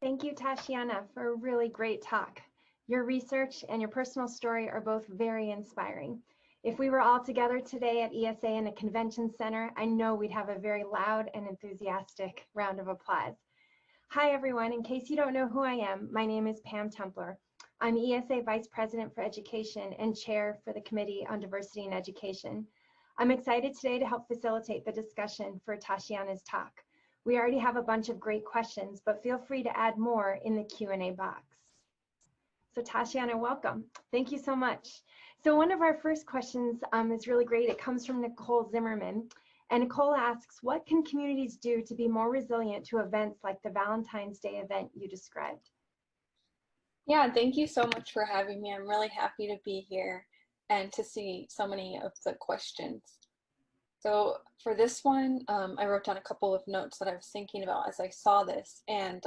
Thank you, Tashiana, for a really great talk. Your research and your personal story are both very inspiring. If we were all together today at ESA in a convention center, I know we'd have a very loud and enthusiastic round of applause. Hi, everyone. In case you don't know who I am, my name is Pam Templer. I'm ESA Vice President for Education and Chair for the Committee on Diversity and Education. I'm excited today to help facilitate the discussion for Tashiana's talk. We already have a bunch of great questions, but feel free to add more in the Q&A box. So Tashiana, welcome. Thank you so much. So one of our first questions is really great. It comes from Nicole Zimmerman. And Nicole asks, what can communities do to be more resilient to events like the Valentine's Day event you described? Yeah, thank you so much for having me. I'm really happy to be here and to see so many of the questions. So for this one, I wrote down a couple of notes that I was thinking about as I saw this. And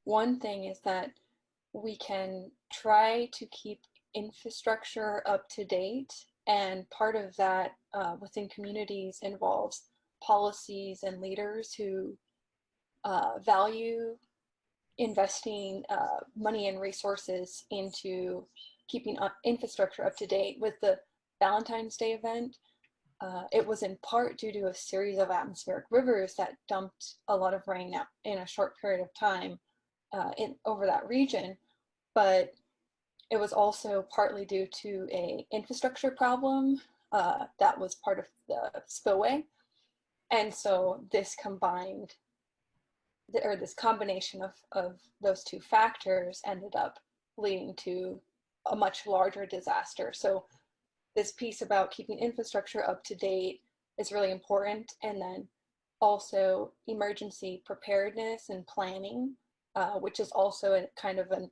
one thing is that we can try to keep infrastructure up to date. And part of that within communities involves policies and leaders who value investing money and resources into keeping infrastructure up to date. With the Valentine's Day event, it was in part due to a series of atmospheric rivers that dumped a lot of rain in a short period of time over that region, but it was also partly due to an infrastructure problem that was part of the spillway. And so this combination of those two factors ended up leading to a much larger disaster. So this piece about keeping infrastructure up to date is really important. And then also emergency preparedness and planning, which is also a kind of an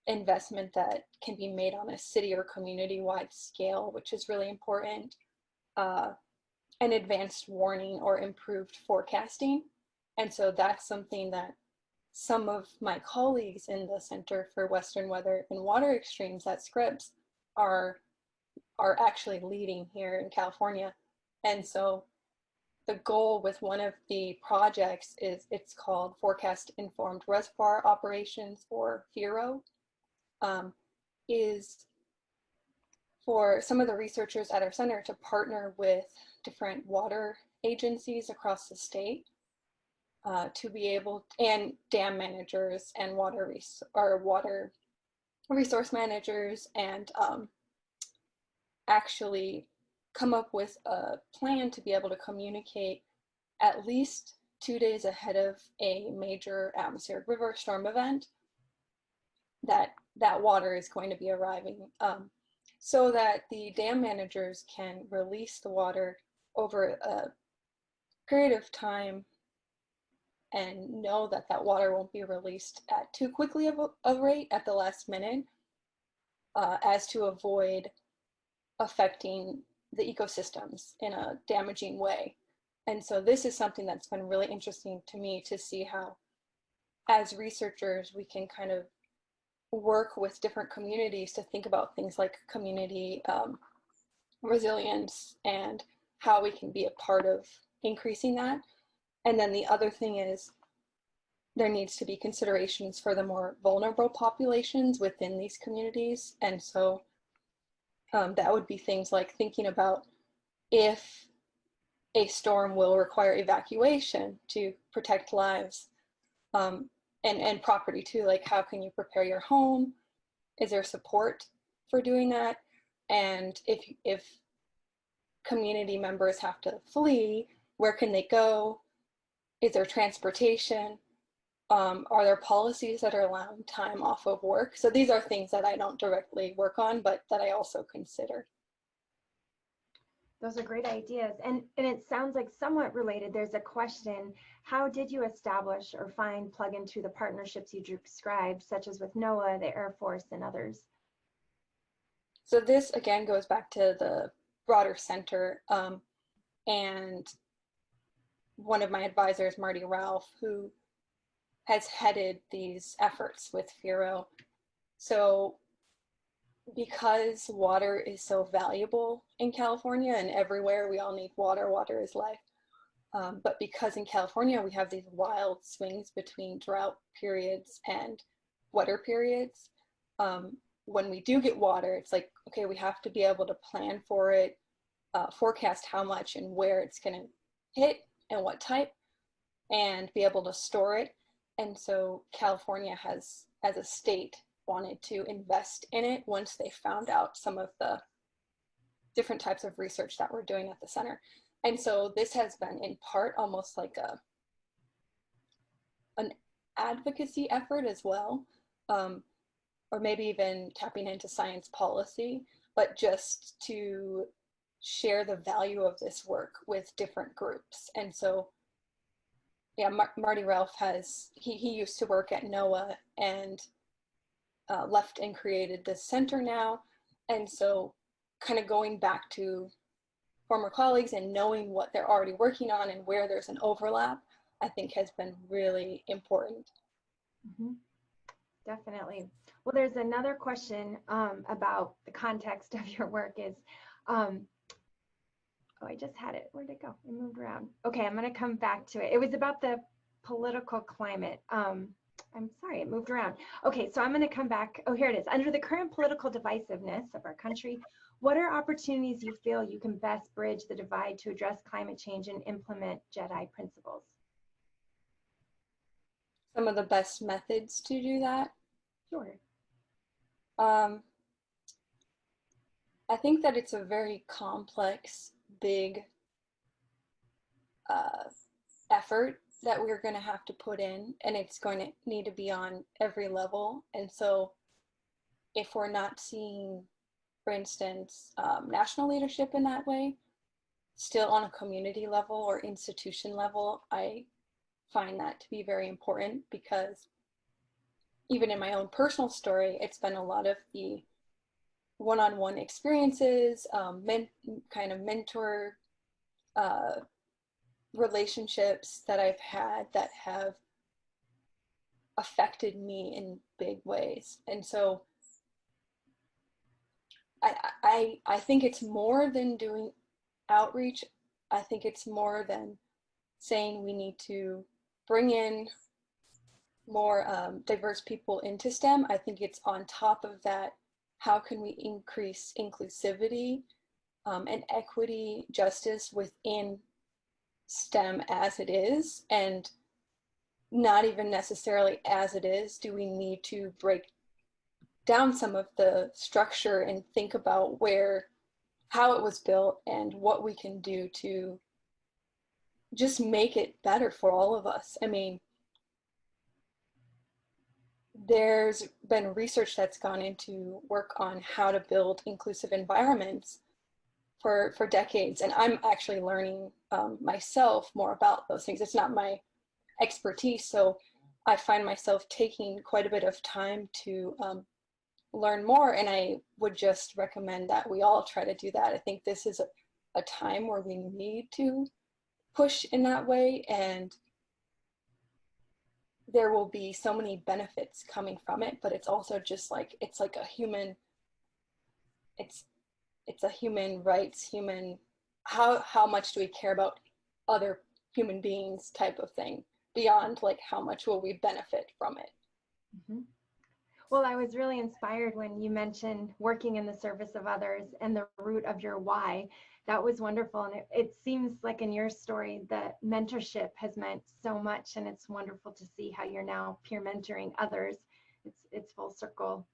investment that can be made on a city or community-wide scale, which is really important. And advanced warning or improved forecasting. And so that's something that some of my colleagues in the Center for Western Weather and Water Extremes at Scripps are actually leading here in California. And so the goal with one of the projects is it's called Forecast Informed Reservoir Operations, or FIRO, is for some of the researchers at our center to partner with different water agencies across the state to be able, and dam managers and water resource managers, and actually come up with a plan to be able to communicate at least 2 days ahead of a major atmospheric river storm event that water is going to be arriving, so that the dam managers can release the water over a period of time and know that that water won't be released at too quickly of a rate at the last minute, as to avoid affecting the ecosystems in a damaging way. And so this is something that's been really interesting to me, to see how, as researchers, we can kind of work with different communities to think about things like community resilience and how we can be a part of increasing that. And then the other thing is there needs to be considerations for the more vulnerable populations within these communities. And so that would be things like thinking about if a storm will require evacuation to protect lives, and property too, like how can you prepare your home? Is there support for doing that? And if community members have to flee, where can they go? Is there transportation? Are there policies that are allowing time off of work? So these are things that I don't directly work on, but that I also consider. Those are great ideas. And it sounds like somewhat related. There's a question, how did you establish or plug into the partnerships you described, such as with NOAA, the Air Force, and others? So this again goes back to the broader center. And one of my advisors, Marty Ralph, who has headed these efforts with FIRO. So because water is so valuable in California and everywhere, we all need water, water is life. But because in California we have these wild swings between drought periods and wetter periods, when we do get water, it's like, okay, we have to be able to plan for it, forecast how much and where it's going to hit and what type, and be able to store it. And so California has, as a state, wanted to invest in it once they found out some of the different types of research that we're doing at the center. And so this has been in part almost like an advocacy effort as well, or maybe even tapping into science policy, but just to share the value of this work with different groups. And so, yeah, Marty Ralph he used to work at NOAA and left and created this center now. And so kind of going back to former colleagues and knowing what they're already working on and where there's an overlap, I think has been really important. Mm-hmm. Definitely. Well, there's another question about the context of your work is, oh, I just had it. Where'd it go? It moved around. Okay, I'm going to come back to it. It was about the political climate. I'm sorry, it moved around. Okay, so I'm going to come back. Oh, here it is. Under the current political divisiveness of our country, what are opportunities you feel you can best bridge the divide to address climate change and implement JEDI principles? Some of the best methods to do that? Sure. I think that it's a very complex, big effort that we're going to have to put in, and it's going to need to be on every level. And so if we're not seeing, for instance, national leadership in that way, still on a community level or institution level, I find that to be very important, because even in my own personal story, it's been a lot of the one-on-one experiences, kind of mentor relationships that I've had that have affected me in big ways. And so I think it's more than doing outreach. I think it's more than saying we need to bring in more diverse people into STEM. I think it's on top of that, how can we increase inclusivity and equity, justice within STEM as it is, and not even necessarily as it is, do we need to break down some of the structure and think about how it was built and what we can do to just make it better for all of us. I mean, there's been research that's gone into work on how to build inclusive environments for decades, and I'm actually learning myself more about those things. It's not my expertise, so I find myself taking quite a bit of time to learn more, and I would just recommend that we all try to do that. I think this is a time where we need to push in that way, and there will be so many benefits coming from it, but it's also just like, it's like a human, it's a human rights, how much do we care about other human beings type of thing, beyond like how much will we benefit from it. Mm-hmm. Well, I was really inspired when you mentioned working in the service of others and the root of your why. That was wonderful. And it seems like in your story that mentorship has meant so much, and it's wonderful to see how you're now peer mentoring others. It's full circle,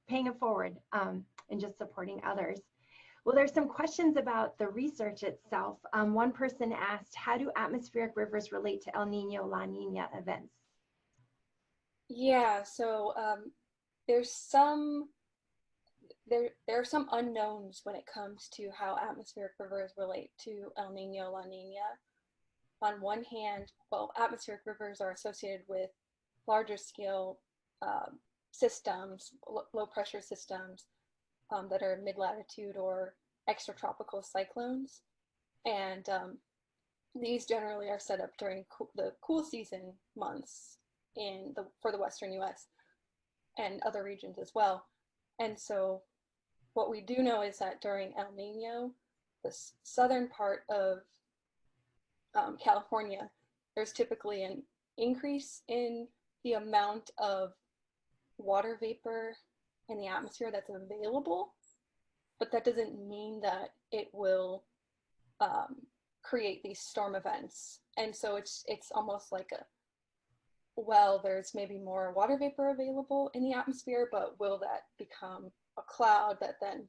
paying it forward, and just supporting others. Well, there's some questions about the research itself. One person asked, how do atmospheric rivers relate to El Nino, La Nina events? Yeah, so there are some unknowns when it comes to how atmospheric rivers relate to El Nino, La Nina. On one hand, well, atmospheric rivers are associated with larger scale systems, low pressure systems that are mid-latitude or extratropical cyclones. And these generally are set up during the cool season months for the Western US and other regions as well. And so what we do know is that during El Nino, the southern part of California, there's typically an increase in the amount of water vapor in the atmosphere that's available, but that doesn't mean that it will create these storm events. And so it's almost like a, well, there's maybe more water vapor available in the atmosphere, but will that become a cloud that then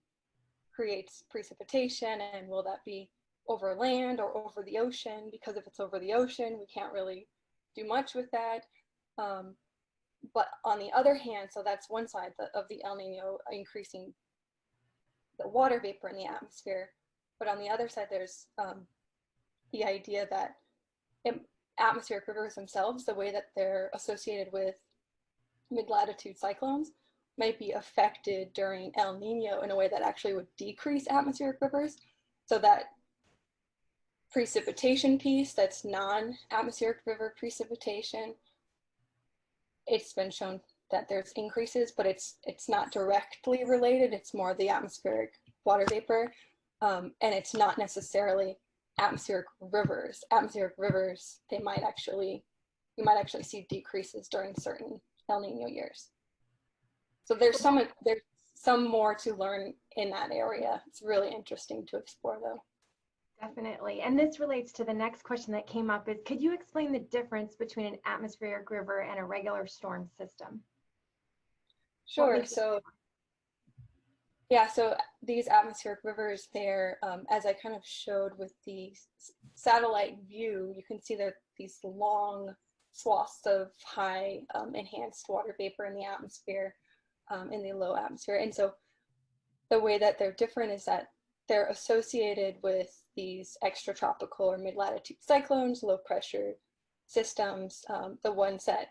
creates precipitation, and will that be over land or over the ocean? Because if it's over the ocean, we can't really do much with that. But on the other hand, so that's one side of the El Nino, increasing the water vapor in the atmosphere. But on the other side, there's the idea that atmospheric rivers themselves, the way that they're associated with mid-latitude cyclones, might be affected during El Nino in a way that actually would decrease atmospheric rivers. So that precipitation piece, that's non-atmospheric river precipitation, it's been shown that there's increases, but it's not directly related. It's more the atmospheric water vapor, and it's not necessarily atmospheric rivers. Atmospheric rivers, you might actually see decreases during certain El Nino years. So there's some more to learn in that area. It's really interesting to explore, though. Definitely. And this relates to the next question that came up is, could you explain the difference between an atmospheric river and a regular storm system? Sure. So yeah, so these atmospheric rivers, they're, as I kind of showed with the satellite view, you can see that these long swaths of high enhanced water vapor in the atmosphere, in the low atmosphere. And so the way that they're different is that they're associated with these extratropical or mid-latitude cyclones, low pressure systems, the ones that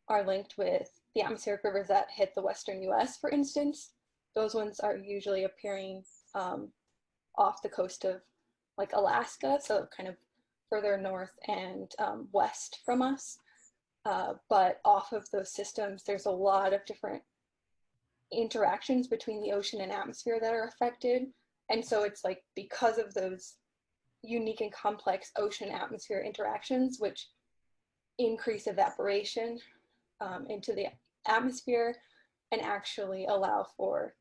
are linked with the atmospheric rivers that hit the Western US, for instance. Those ones are usually appearing off the coast of like Alaska, so kind of further north and west from us. But off of those systems, there's a lot of different interactions between the ocean and atmosphere that are affected. And so it's like, because of those unique and complex ocean atmosphere interactions, which increase evaporation into the atmosphere and actually allow for,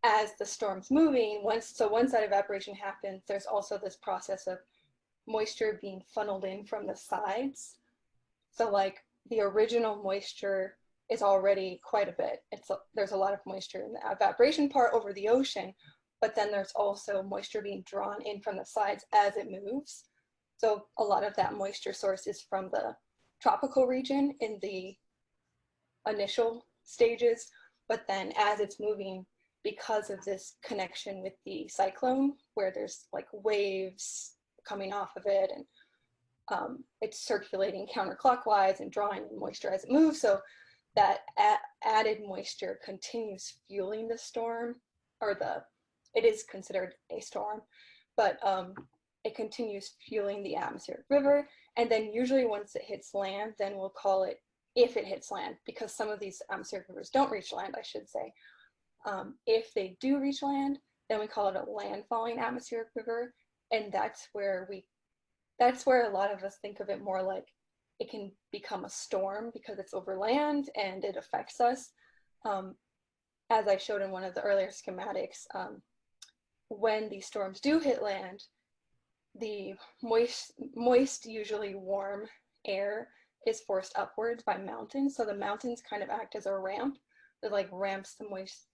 as the storm's moving, once that evaporation happens, there's also this process of moisture being funneled in from the sides. So like the original moisture is already quite a bit. There's a lot of moisture in the evaporation part over the ocean, but then there's also moisture being drawn in from the sides as it moves. So a lot of that moisture source is from the tropical region in the initial stages, but then as it's moving, because of this connection with the cyclone, where there's like waves coming off of it, and it's circulating counterclockwise and drawing in moisture as it moves, so that added moisture continues fueling the storm, or it is considered a storm, but it continues fueling the atmospheric river. And then usually once it hits land, then we'll call it, if it hits land, because some of these atmospheric rivers don't reach land, I should say. If they do reach land, then we call it a landfalling atmospheric river. And that's where a lot of us think of it more like it can become a storm because it's over land and it affects us. As I showed in one of the earlier schematics, when these storms do hit land, the moist, usually warm air is forced upwards by mountains. So the mountains kind of act as a ramp that like ramps the moist,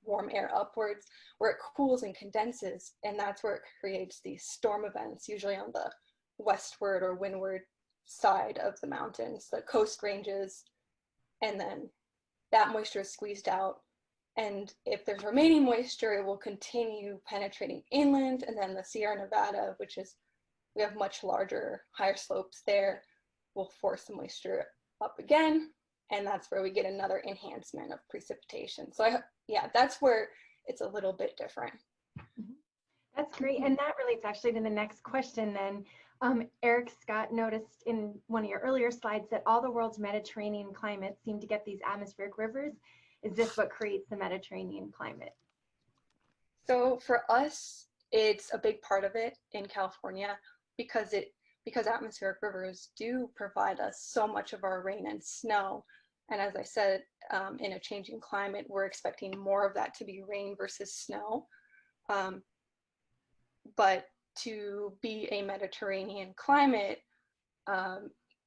warm air upwards, where it cools and condenses, and that's where it creates these storm events, usually on the westward or windward side of the mountains, the coast ranges, and then that moisture is squeezed out. And if there's remaining moisture, it will continue penetrating inland, and then the Sierra Nevada, we have much larger, higher slopes there, will force the moisture up again, and that's where we get another enhancement of precipitation. So that's where it's a little bit different. That's great, and that relates actually to the next question then. Eric Scott noticed in one of your earlier slides that all the world's Mediterranean climates seem to get these atmospheric rivers. Is this what creates the Mediterranean climate? So for us, it's a big part of it in California because atmospheric rivers do provide us so much of our rain and snow. And as I said, in a changing climate, we're expecting more of that to be rain versus snow. But to be a Mediterranean climate,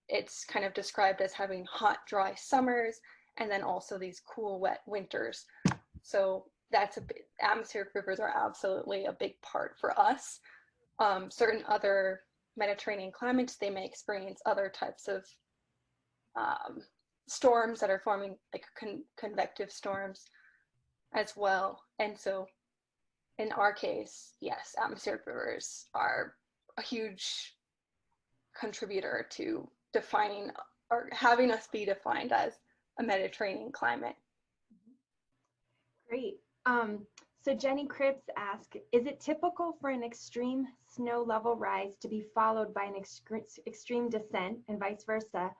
it's kind of described as having hot, dry summers, and then also these cool, wet winters. So atmospheric rivers are absolutely a big part for us. Certain other Mediterranean climates, they may experience other types of storms that are forming, like convective storms as well. And so in our case, yes, atmospheric rivers are a huge contributor to defining or having us be defined as a Mediterranean climate. Great. So Jenny Cribs asked, is it typical for an extreme snow level rise to be followed by an extreme descent and vice versa,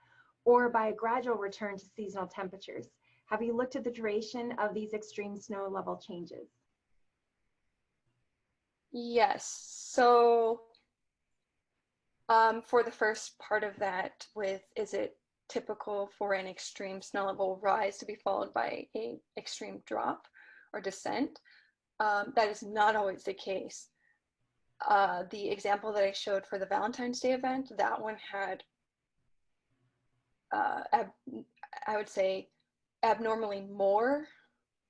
or by a gradual return to seasonal temperatures? Have you looked at the duration of these extreme snow level changes? Yes. So for the first part of that, is it typical for an extreme snow level rise to be followed by an extreme drop or descent? That is not always the case. The example that I showed for the Valentine's Day event, that one had, I would say, abnormally more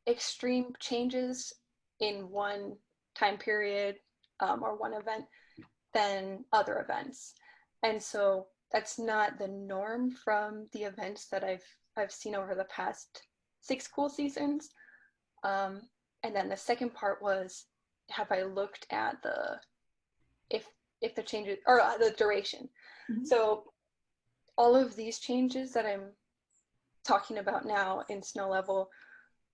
extreme changes in one time period or one event than other events. And so that's not the norm from the events that I've seen over the past 6 cool seasons. And then the second part was, have I looked at if the changes, or the duration. Mm-hmm. So all of these changes that I'm talking about now in snow level,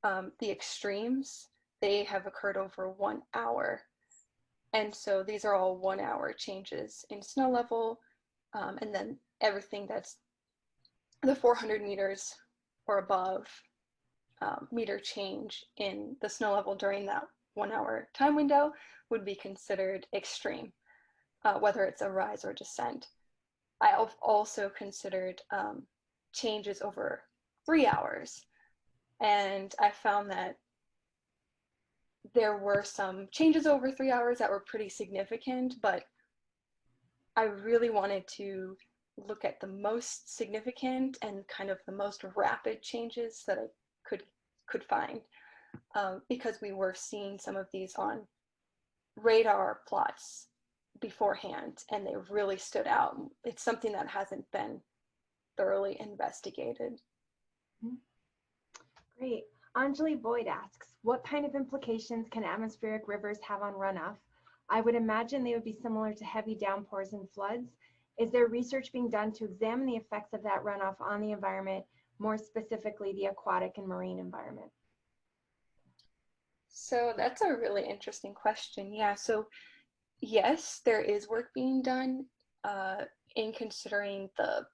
the extremes, they have occurred over 1 hour. And so these are all 1 hour changes in snow level. And then everything that's the 400 meters or above meter change in the snow level during that 1 hour time window would be considered extreme, whether it's a rise or descent. I've also considered changes over 3 hours. And I found that there were some changes over 3 hours that were pretty significant, but I really wanted to look at the most significant and kind of the most rapid changes that I could find, because we were seeing some of these on radar plots beforehand, and they really stood out. It's something that hasn't been thoroughly investigated. Great. Anjali Boyd asks, what kind of implications can atmospheric rivers have on runoff? I would imagine they would be similar to heavy downpours and floods. Is there research being done to examine the effects of that runoff on the environment, more specifically the aquatic and marine environment? So that's a really interesting question. Yeah, so yes, there is work being done in considering the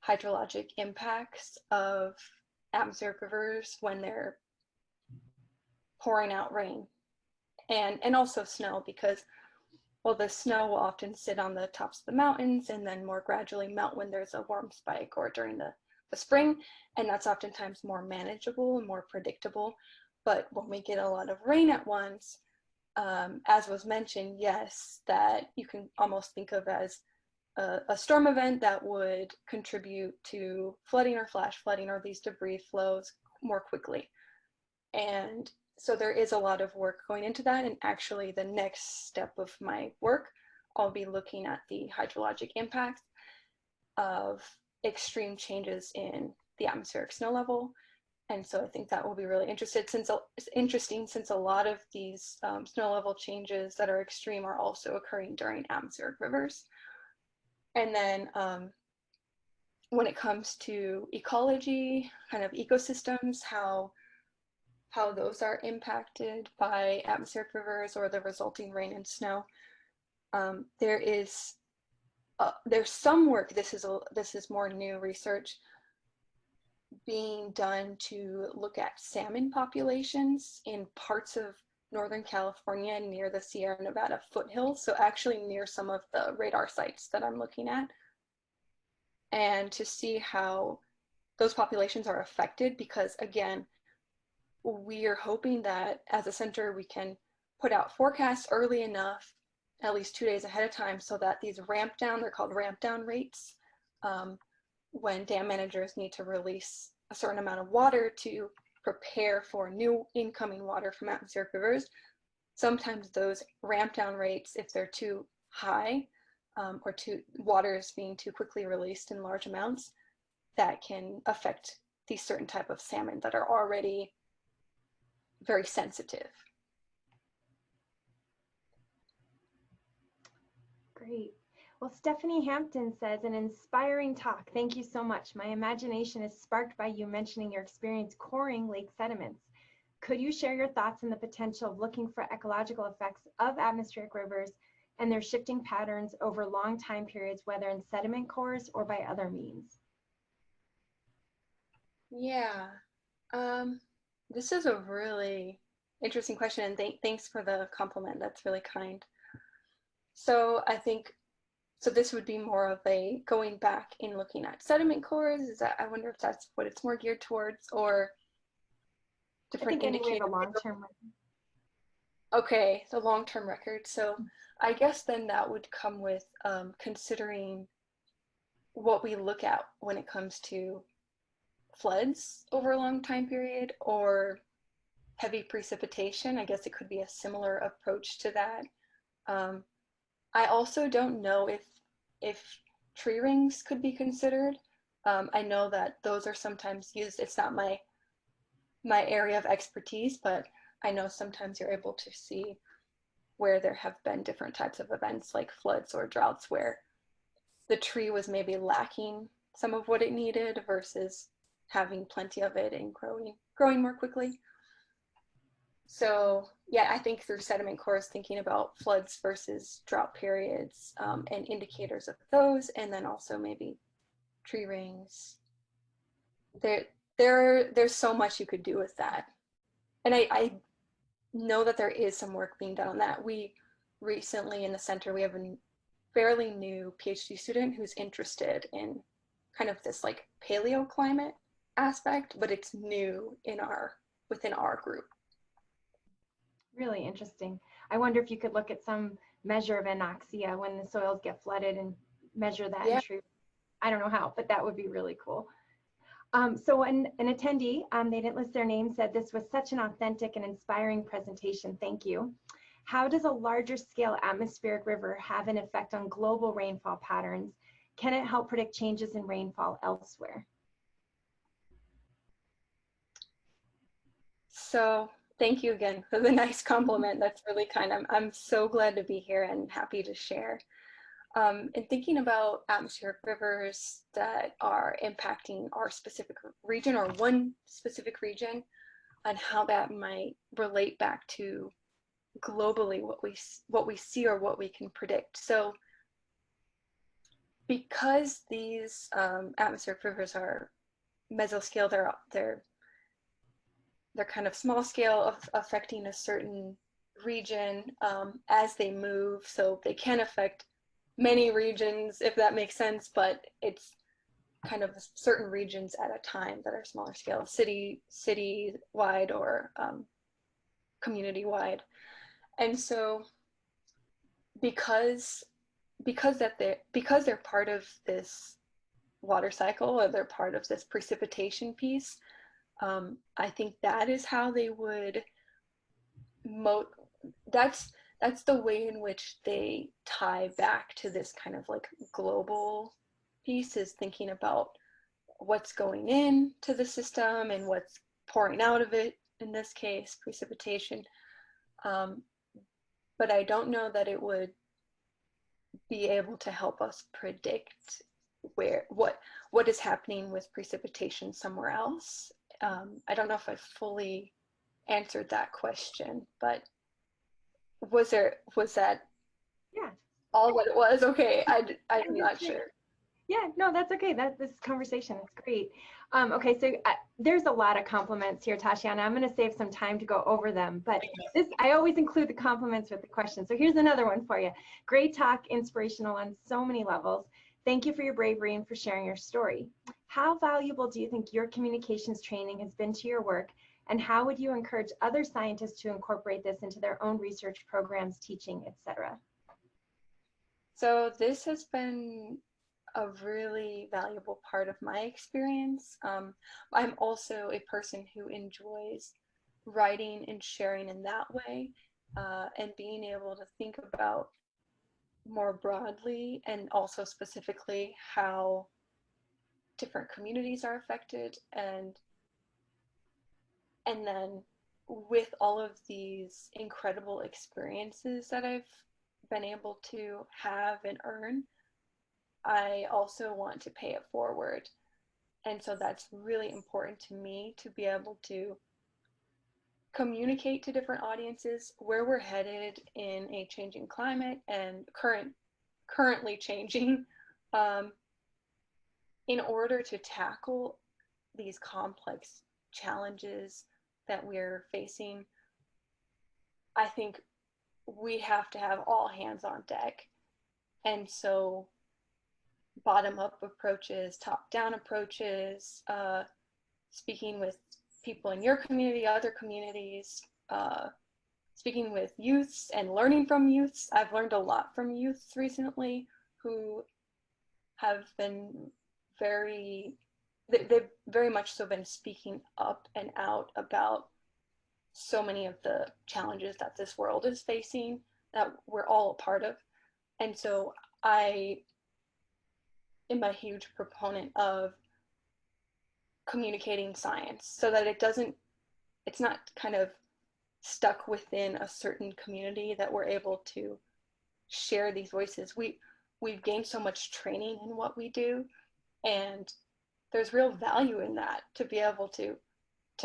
hydrologic impacts of atmospheric rivers when they're pouring out rain and also snow, because well, the snow will often sit on the tops of the mountains and then more gradually melt when there's a warm spike or during the spring, and that's oftentimes more manageable and more predictable. But when we get a lot of rain at once, as was mentioned, yes, that you can almost think of as a storm event that would contribute to flooding or flash flooding or these debris flows more quickly. And so there is a lot of work going into that. And actually the next step of my work, I'll be looking at the hydrologic impacts of extreme changes in the atmospheric snow level. And so I think that will be really interesting since a lot of these snow level changes that are extreme are also occurring during atmospheric rivers. And then when it comes to ecology, kind of ecosystems, how those are impacted by atmospheric rivers or the resulting rain and snow, there's some work. This is more new research being done to look at salmon populations in parts of Northern California near the Sierra Nevada foothills, so actually near some of the radar sites that I'm looking at, and to see how those populations are affected, because again, we are hoping that as a center we can put out forecasts early enough, at least 2 days ahead of time, so that these ramp down, they're called ramp down rates, when dam managers need to release a certain amount of water to prepare for new incoming water from atmospheric rivers. Sometimes those ramp down rates, if they're too high, or water is being too quickly released in large amounts, that can affect these certain type of salmon that are already very sensitive. Great. Well, Stephanie Hampton says, an inspiring talk. Thank you so much. My imagination is sparked by you mentioning your experience coring lake sediments. Could you share your thoughts on the potential of looking for ecological effects of atmospheric rivers and their shifting patterns over long time periods, whether in sediment cores or by other means? Yeah, this is a really interesting question, and thanks for the compliment. That's really kind. So I think, so this would be more of a going back and looking at sediment cores. Is that, I wonder if that's what it's more geared towards, or different indicators. The long-term. Okay, the long-term record. So I guess then that would come with considering what we look at when it comes to floods over a long time period or heavy precipitation. I guess it could be a similar approach to that. I also don't know if tree rings could be considered. I know that those are sometimes used. It's not my area of expertise, but I know sometimes you're able to see where there have been different types of events like floods or droughts where the tree was maybe lacking some of what it needed versus having plenty of it and growing more quickly. So yeah, I think through sediment cores, thinking about floods versus drought periods, and indicators of those, and then also maybe tree rings. There's so much you could do with that. And I know that there is some work being done on that. We recently in the center, we have a fairly new PhD student who's interested in kind of this like paleoclimate aspect, but it's new within our group. Really interesting. I wonder if you could look at some measure of anoxia when the soils get flooded and measure that in tree. I don't know how, but that would be really cool. So an attendee, they didn't list their name, said this was such an authentic and inspiring presentation. Thank you. How does a larger scale atmospheric river have an effect on global rainfall patterns? Can it help predict changes in rainfall elsewhere? So thank you again for the nice compliment. That's really kind. I'm so glad to be here and happy to share. And thinking about atmospheric rivers that are impacting our specific region or one specific region, and how that might relate back to globally what we see or what we can predict. So because these atmospheric rivers are mesoscale, they're kind of small scale of affecting a certain region as they move, so they can affect many regions, if that makes sense, but it's kind of certain regions at a time that are smaller scale, city-wide or community-wide. And so because they're part of this water cycle, or they're part of this precipitation piece, I think that is how they would that's the way in which they tie back to this kind of like global piece, is thinking about what's going into the system and what's pouring out of it, in this case precipitation, but I don't know that it would be able to help us predict what is happening with precipitation somewhere else. I don't know if I fully answered that question, but was that Yeah, all what it was? Okay, I'm not sure. Yeah, no, that's okay. This conversation is great. Okay, so there's a lot of compliments here, Tashiana. I'm going to save some time to go over them, but I always include the compliments with the questions. So here's another one for you. Great talk, inspirational on so many levels. Thank you for your bravery and for sharing your story. How valuable do you think your communications training has been to your work, and how would you encourage other scientists to incorporate this into their own research programs, teaching, etc.? So this has been a really valuable part of my experience. I'm also a person who enjoys writing and sharing in that way, and being able to think about more broadly and also specifically how different communities are affected, and then with all of these incredible experiences that I've been able to have and earn, I also want to pay it forward. And so that's really important to me to be able to communicate to different audiences where we're headed in a changing climate and currently changing, um, in order to tackle these complex challenges that we're facing. I think we have to have all hands on deck. And so bottom up approaches, top down approaches, speaking with people in your community, other communities, speaking with youths and learning from youths. I've learned a lot from youths recently who have been they've very much so been speaking up and out about so many of the challenges that this world is facing that we're all a part of. And so I am a huge proponent of communicating science so that it's not kind of stuck within a certain community, that we're able to share these voices. We've gained so much training in what we do, and there's real value in that, to be able to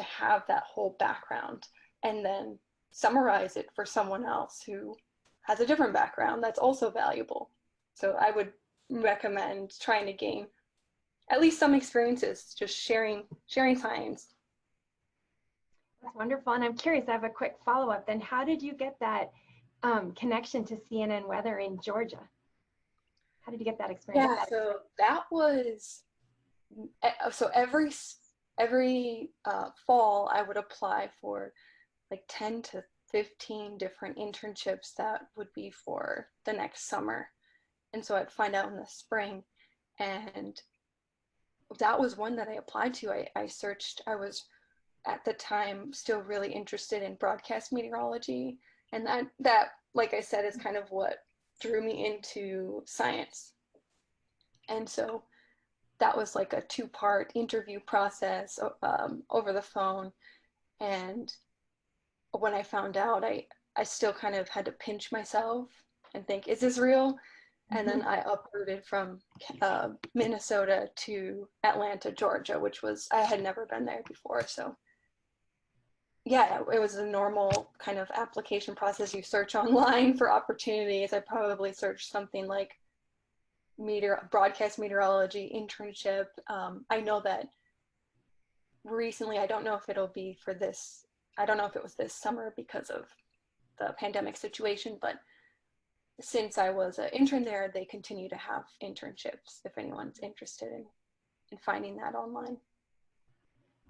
have that whole background and then summarize it for someone else who has a different background that's also valuable. So I would recommend trying to gain at least some experiences, just sharing science. That's wonderful. And I'm curious, I have a quick follow-up then. How did you get that connection to CNN weather in Georgia? How did you get that experience? Yeah, so that was, so every fall I would apply for like 10 to 15 different internships that would be for the next summer. And so I'd find out in the spring, and that was one that I applied to. I searched, I was at the time still really interested in broadcast meteorology, and that like I said is kind of what drew me into science. And so that was like a 2-part interview process, over the phone. And when I found out, I still kind of had to pinch myself and think, is this real? And then I uprooted from Minnesota to Atlanta, Georgia, which was, I had never been there before. So yeah, it was a normal kind of application process. You search online for opportunities. I probably searched something like broadcast meteorology internship. I know that recently, I don't know if it'll be for this, I don't know if it was this summer because of the pandemic situation, but since I was an intern there, they continue to have internships if anyone's interested in finding that online.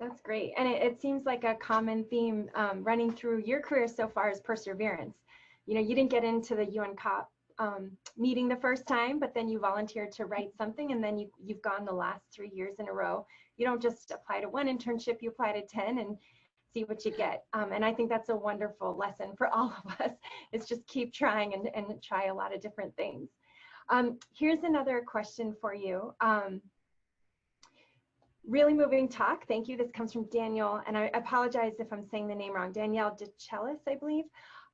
That's great. And it seems like a common theme running through your career so far is perseverance. You know, you didn't get into the UN COP meeting the first time, but then you volunteered to write something, and then you've gone the last 3 years in a row. You don't just apply to one internship, you apply to 10 and see what you get. And I think that's a wonderful lesson for all of us, is just keep trying and try a lot of different things. Here's another question for you. Really moving talk. Thank you. This comes from Daniel, and I apologize if I'm saying the name wrong. Danielle DeCellis, I believe.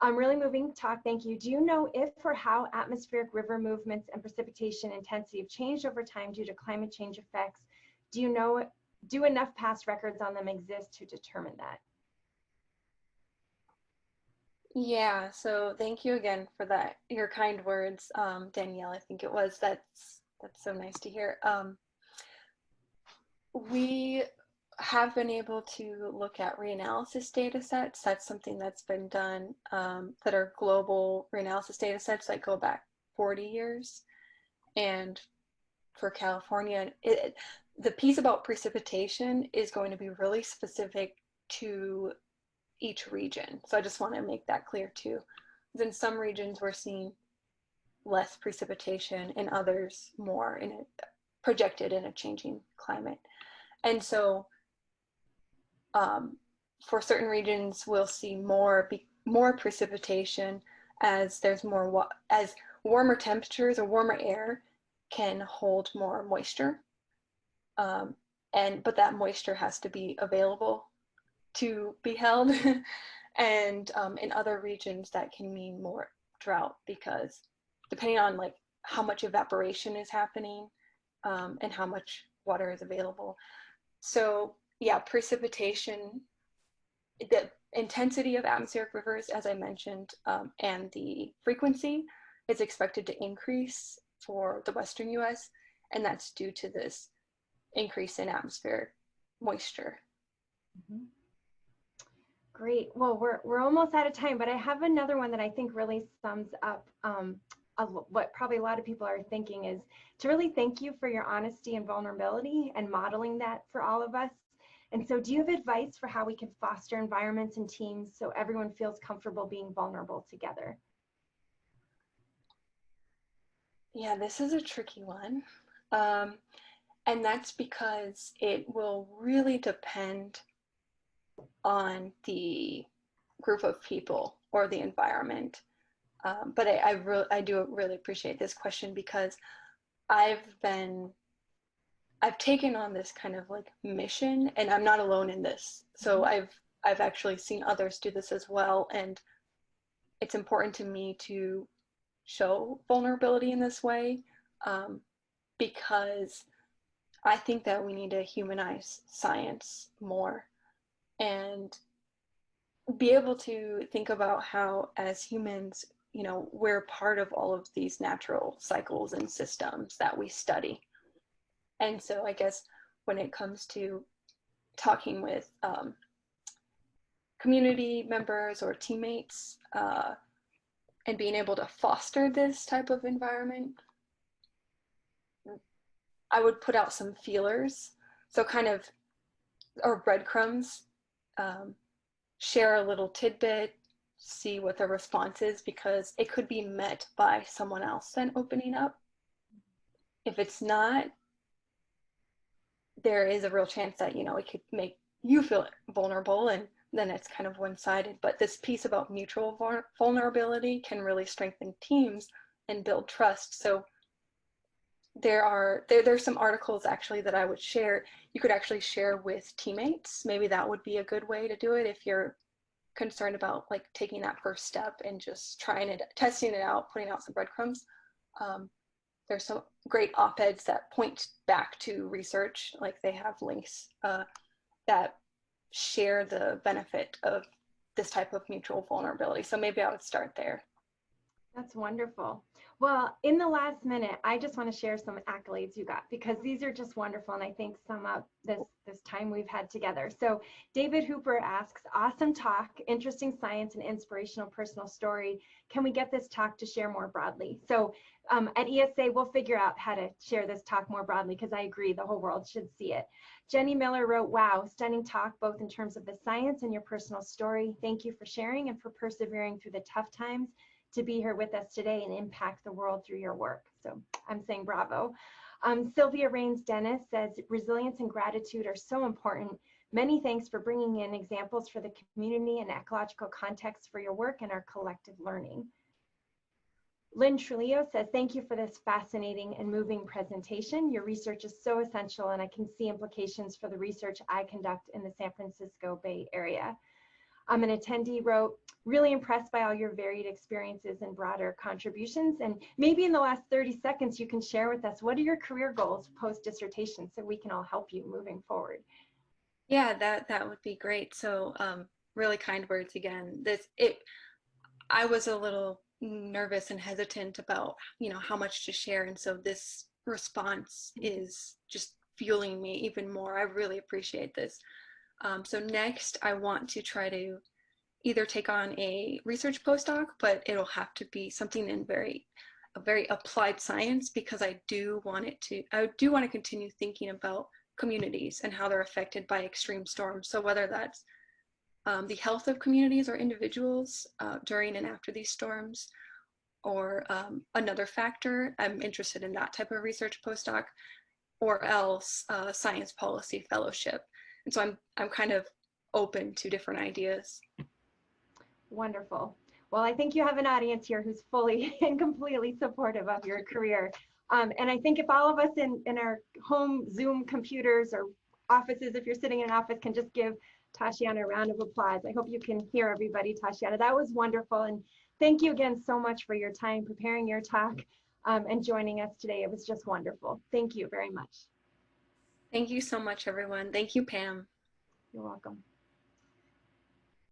Really moving talk. Thank you. Do you know if or how atmospheric river movements and precipitation intensity have changed over time due to climate change effects? Do enough past records on them exist to determine that? Yeah, so thank you again for that, your kind words, Danielle. I think it was, That's so nice to hear. We have been able to look at reanalysis data sets. That's something that's been done, that are global reanalysis data sets that go back 40 years. And for California, the piece about precipitation is going to be really specific to each region. So I just want to make that clear too. In some regions, we're seeing less precipitation, in others more, projected in a changing climate. And so for certain regions, we'll see more precipitation as there's as warmer temperatures or warmer air can hold more moisture. But that moisture has to be available to be held. And in other regions, that can mean more drought, because depending on like how much evaporation is happening, and how much water is available. So yeah, precipitation, the intensity of atmospheric rivers, as I mentioned, and the frequency is expected to increase for the Western US, and that's due to this increase in atmospheric moisture. Mm-hmm. Great. Well, we're almost out of time, but I have another one that I think really sums up what probably a lot of people are thinking, is to really thank you for your honesty and vulnerability and modeling that for all of us. And so do you have advice for how we can foster environments and teams so everyone feels comfortable being vulnerable together? Yeah, this is a tricky one. And that's because it will really depend on the group of people or the environment. But I do really appreciate this question, because I've taken on this kind of like mission, and I'm not alone in this. So I've actually seen others do this as well. And it's important to me to show vulnerability in this way, because I think that we need to humanize science more and be able to think about how, as humans, we're part of all of these natural cycles and systems that we study. And so I guess when it comes to talking with community members or teammates, and being able to foster this type of environment, I would put out some feelers. So kind of, or breadcrumbs, share a little tidbit, see what the response is, because it could be met by someone else then opening up. If it's not, there is a real chance that, it could make you feel vulnerable, and then it's kind of one-sided. But this piece about mutual vulnerability can really strengthen teams and build trust. So there's some articles actually that I would share. You could actually share with teammates. Maybe that would be a good way to do it if you're concerned about like taking that first step and just testing it out, putting out some breadcrumbs. There's some great op-eds that point back to research, like they have links that share the benefit of this type of mutual vulnerability. So maybe I would start there. That's wonderful. Well, in the last minute, I just want to share some accolades you got, because these are just wonderful, and I think sum up this time we've had together. So David Hooper asks, awesome talk, interesting science and inspirational personal story. Can we get this talk to share more broadly? So at ESA, we'll figure out how to share this talk more broadly, because I agree the whole world should see it. Jenny Miller wrote, wow, stunning talk, both in terms of the science and your personal story. Thank you for sharing and for persevering through the tough times to be here with us today and impact the world through your work. So I'm saying bravo. Sylvia Rains Dennis says, resilience and gratitude are so important. Many thanks for bringing in examples for the community and ecological context for your work and our collective learning. Lynn Trujillo says, thank you for this fascinating and moving presentation. Your research is so essential, and I can see implications for the research I conduct in the San Francisco Bay Area. An attendee wrote, really impressed by all your varied experiences and broader contributions. And maybe in the last 30 seconds, you can share with us, what are your career goals post-dissertation so we can all help you moving forward? Yeah, that would be great. So really kind words again. I was a little nervous and hesitant about, how much to share. And so this response is just fueling me even more. I really appreciate this. So next, I want to try to either take on a research postdoc, but it'll have to be something in a very applied science, because I do want to continue thinking about communities and how they're affected by extreme storms. So whether that's the health of communities or individuals during and after these storms, or another factor, I'm interested in that type of research postdoc, or else science policy fellowship. And so I'm kind of open to different ideas. Wonderful. Well, I think you have an audience here who's fully and completely supportive of your career. And I think if all of us in our home Zoom computers or offices, if you're sitting in an office, can just give Tashiana a round of applause. I hope you can hear everybody, Tashiana. That was wonderful. And thank you again so much for your time preparing your talk and joining us today. It was just wonderful. Thank you very much. Thank you so much, everyone. Thank you, Pam. You're welcome.